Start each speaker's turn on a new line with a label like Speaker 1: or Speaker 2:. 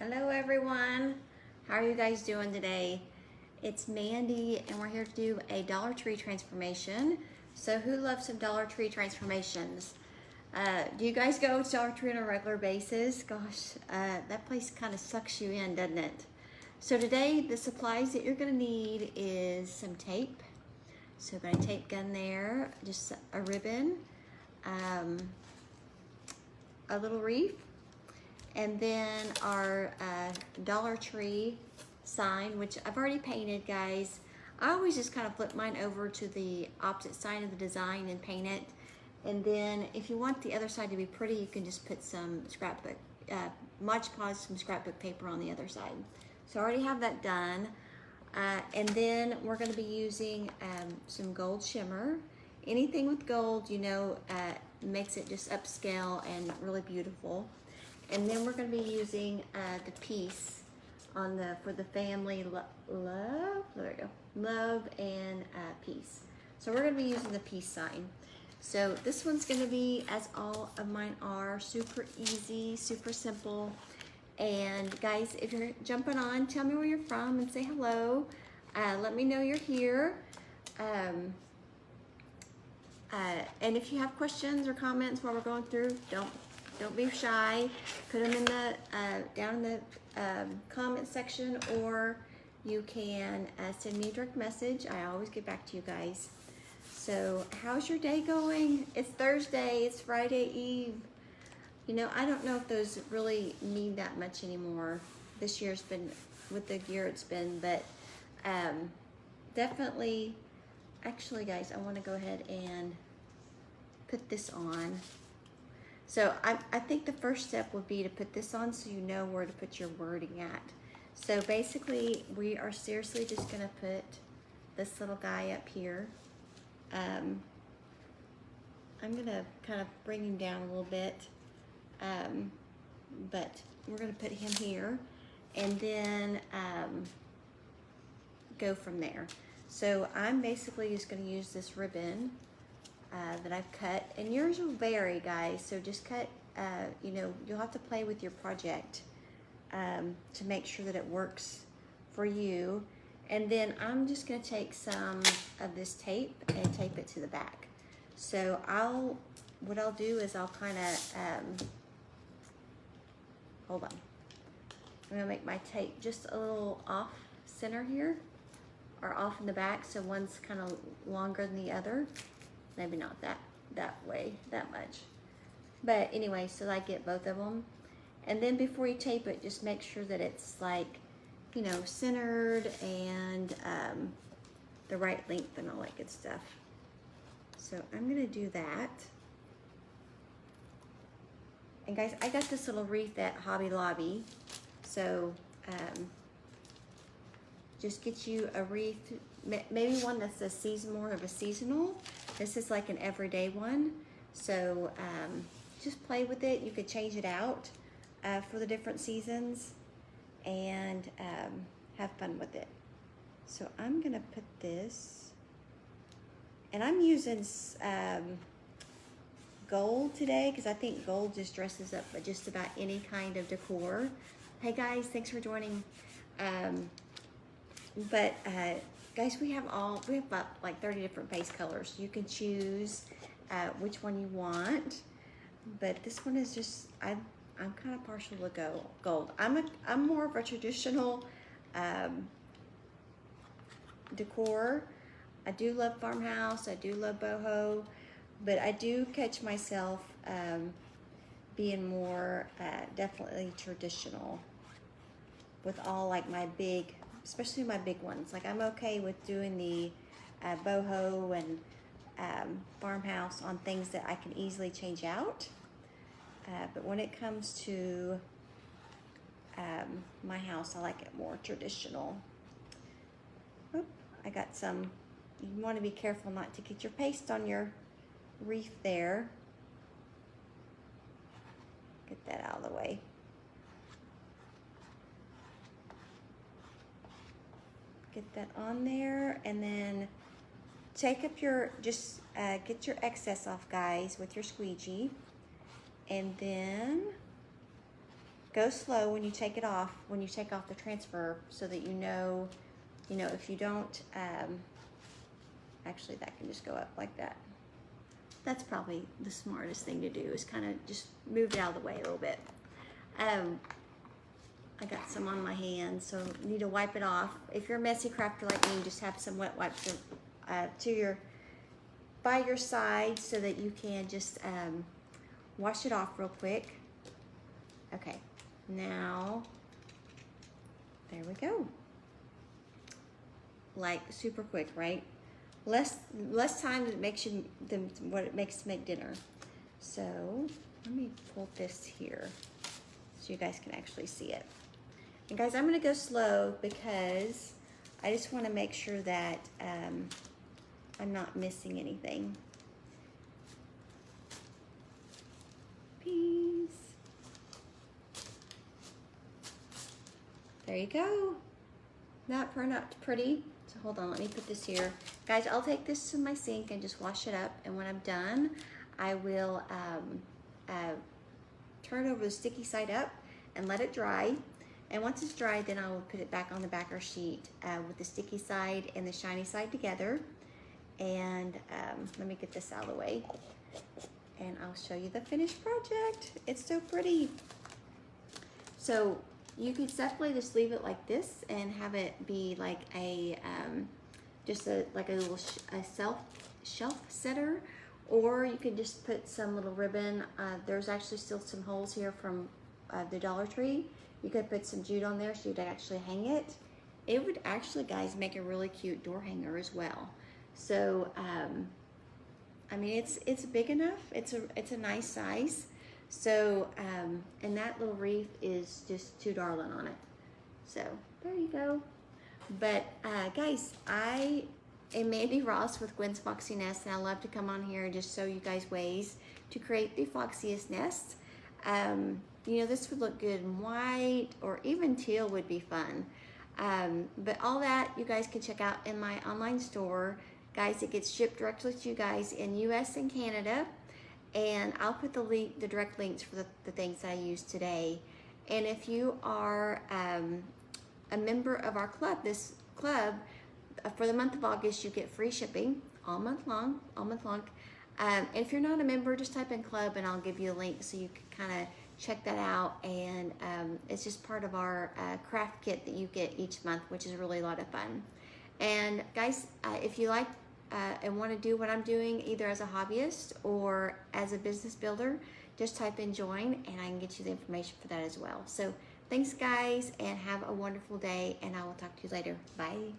Speaker 1: Hello everyone, how are you guys doing today? It's Mandy and we're here to do a Dollar Tree transformation. So who loves some Dollar Tree transformations? Do you guys go to Dollar Tree on a regular basis? Gosh, that place kind of sucks you in, doesn't it? So today the supplies that you're going to need is some tape. So I've got a tape gun there, just a ribbon, a little wreath, and then our Dollar Tree sign, which I've already painted, guys. I always just kind of flip mine over to the opposite side of the design and paint it. And then if you want the other side to be pretty, you can just put some scrapbook, Mod Podge some scrapbook paper on the other side. So I already have that done. And then we're gonna be using some gold shimmer. Anything with gold, you know, makes it just upscale and really beautiful. And then we're going to be using the piece on for the family love. There we go, love and peace. So we're going to be using the peace sign. So this one's going to be, as all of mine are, super easy, super simple. And guys, if you're jumping on, tell me where you're from and say hello. Let me know you're here. And if you have questions or comments while we're going through, don't be shy. Put them in the down in the comment section, or you can send me a direct message. I always get back to you guys. So how's your day going? It's Thursday, it's Friday Eve. You know, I don't know if those really mean that much anymore. This year's been, with the year it's been, but definitely, actually guys, I wanna go ahead and put this on. So I think the first step would be to put this on so you know where to put your wording at. So basically, we are seriously just gonna put this little guy up here. I'm gonna kind of bring him down a little bit, but we're gonna put him here and then go from there. So I'm basically just gonna use this ribbon that I've cut, and yours will vary, guys, so just cut, you know, you'll have to play with your project to make sure that it works for you. And then I'm just gonna take some of this tape and tape it to the back. So what I'll do is I'll kind of, hold on. I'm gonna make my tape just a little off center here, or off in the back, so one's kind of longer than the other. Maybe not that way, that much. But anyway, so I get both of them. And then before you tape it, just make sure that it's like, you know, centered and the right length and all that good stuff. So I'm gonna do that. And guys, I got this little wreath at Hobby Lobby. So just get you a wreath, maybe one that's more of a seasonal. This is like an everyday one. So just play with it. You could change it out for the different seasons and have fun with it. So I'm gonna put this, and I'm using gold today because I think gold just dresses up just about any kind of decor. Hey guys, thanks for joining. Guys, we have about like 30 different base colors. You can choose which one you want, but this one is just, I'm kind of partial to gold. I'm more of a traditional decor. I do love Farmhouse, I do love boho, but I do catch myself being more definitely traditional with all like my big, especially my big ones. Like I'm okay with doing the boho and Farmhouse on things that I can easily change out. But when it comes to my house, I like it more traditional. Oop, I got some, you want to be careful not to get your paste on your wreath there. Get that out of the way. Get that on there, and then take up your, just get your excess off, guys, with your squeegee. And then go slow when you take it off, when you take off the transfer, so that you know, if you don't, actually that can just go up like that. That's probably the smartest thing to do, is kind of just move it out of the way a little bit. I got some on my hands, so you need to wipe it off. If you're a messy crafter like me, just have some wet wipes by your side so that you can just wash it off real quick. Okay, now, there we go. Like super quick, right? Less time than what it makes to make dinner. So let me pull this here so you guys can actually see it. And guys, I'm gonna go slow because I just wanna make sure that I'm not missing anything. Peace. There you go. Not pretty. So hold on, let me put this here. Guys, I'll take this to my sink and just wash it up. And when I'm done, I will turn over the sticky side up and let it dry. And once it's dry, then I will put it back on the backer sheet with the sticky side and the shiny side together. And let me get this out of the way. And I'll show you the finished project. It's so pretty. So you could definitely just leave it like this and have it be like a like a little shelf setter, or you can just put some little ribbon. There's actually still some holes here from the Dollar Tree. You could put some jute on there so you'd actually hang it. It would actually, guys, make a really cute door hanger as well. So I mean, it's big enough. It's a nice size. So and that little wreath is just too darling on it. So there you go. But guys, I am Mandy Ross with Gwen's Foxy Nest, and I love to come on here and just show you guys ways to create the foxiest nest. You know, this would look good in white, or even teal would be fun. But all that you guys can check out in my online store. Guys, it gets shipped directly to you guys in US and Canada. And I'll put the direct links for the things that I used today. And if you are a member of our club, this club, for the month of August, you get free shipping all month long. And if you're not a member, just type in club and I'll give you a link so you can kind of check that out. And it's just part of our craft kit that you get each month, which is really a lot of fun. And guys, if you like and want to do what I'm doing, either as a hobbyist or as a business builder, just type in join and I can get you the information for that as well. So thanks guys, and have a wonderful day, and I will talk to you later. Bye.